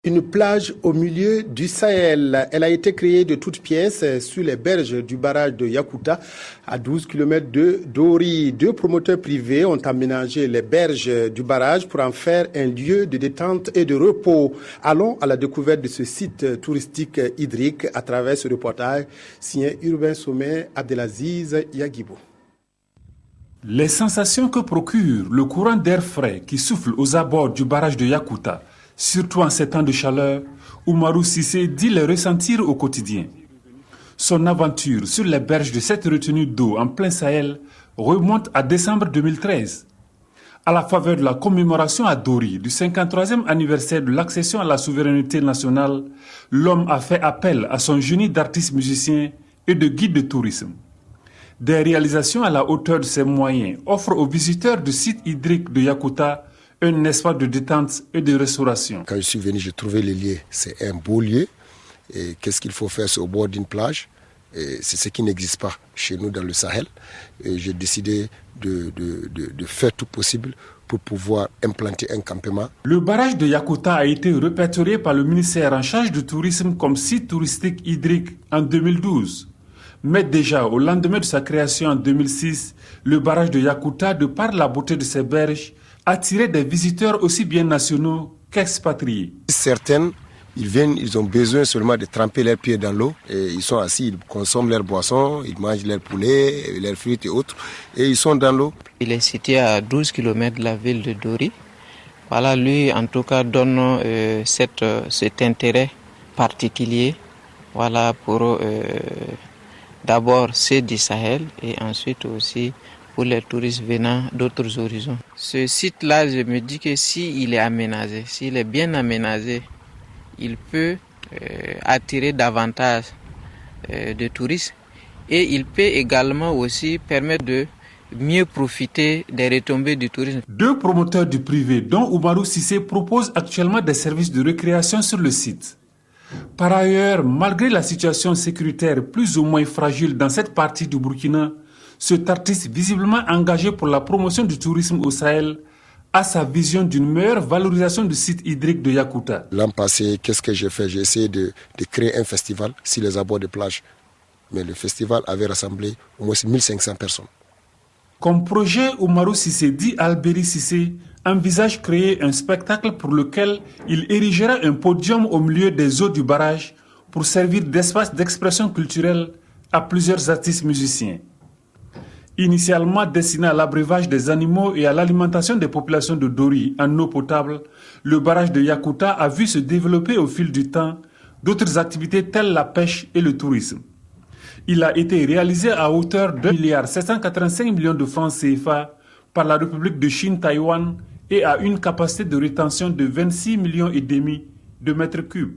Une plage au milieu du Sahel. Elle a été créée de toutes pièces sur les berges du barrage de Yakuta, à 12 km de Dori. Deux promoteurs privés ont aménagé les berges du barrage pour en faire un lieu de détente et de repos. Allons à la découverte de ce site touristique hydrique à travers ce reportage signé Urbain Sommet Abdelaziz Yaguibo. Les sensations que procure le courant d'air frais qui souffle aux abords du barrage de Yakuta, surtout en ces temps de chaleur, Oumarou Cissé dit les ressentir au quotidien. Son aventure sur les berges de cette retenue d'eau en plein Sahel remonte à décembre 2013. À la faveur de la commémoration à Dori du 53e anniversaire de l'accession à la souveraineté nationale, l'homme a fait appel à son génie d'artiste musicien et de guide de tourisme. Des réalisations à la hauteur de ses moyens offrent aux visiteurs du site hydrique de Yakuta un espace de détente et de restauration. Quand je suis venu, j'ai trouvé le lieu. C'est un beau lieu. Et qu'est-ce qu'il faut faire? C'est au bord d'une plage. Et c'est ce qui n'existe pas chez nous dans le Sahel. Et j'ai décidé de faire tout possible pour pouvoir implanter un campement. Le barrage de Yakuta a été répertorié par le ministère en charge du tourisme comme site touristique hydrique en 2012. Mais déjà, au lendemain de sa création en 2006, le barrage de Yakuta, de par la beauté de ses berges, attirait des visiteurs aussi bien nationaux qu'expatriés. Certaines, ils viennent, ils ont besoin seulement de tremper leurs pieds dans l'eau. Et ils sont assis, ils consomment leurs boissons, ils mangent leurs poulets, leurs fruits et autres. Et ils sont dans l'eau. Il est situé à 12 km de la ville de Dori. Voilà, lui, en tout cas, donne cet intérêt particulier, voilà, pour d'abord ceux du Sahel et ensuite aussi pour les touristes venant d'autres horizons. Ce site-là, je me dis que s'il est aménagé, s'il est bien aménagé, il peut attirer davantage de touristes et il peut également aussi permettre de mieux profiter des retombées du tourisme. Deux promoteurs du privé, dont Oumarou Cissé, proposent actuellement des services de récréation sur le site. Par ailleurs, malgré la situation sécuritaire plus ou moins fragile dans cette partie du Burkina, cet artiste visiblement engagé pour la promotion du tourisme au Sahel a sa vision d'une meilleure valorisation du site hydrique de Yakuta. L'an passé, qu'est-ce que j'ai fait? J'ai essayé de créer un festival sur les abords de plage. Mais le festival avait rassemblé au moins 1500 personnes. Comme projet, Oumarou Cissé dit Alberi Cissé envisage créer un spectacle pour lequel il érigera un podium au milieu des eaux du barrage pour servir d'espace d'expression culturelle à plusieurs artistes musiciens. Initialement destiné à l'abreuvage des animaux et à l'alimentation des populations de Dori en eau potable, le barrage de Yakuta a vu se développer au fil du temps d'autres activités telles la pêche et le tourisme. Il a été réalisé à hauteur de 1,785 milliard de francs CFA par la République de Chine-Taïwan et a une capacité de rétention de 26,5 millions de mètres cubes.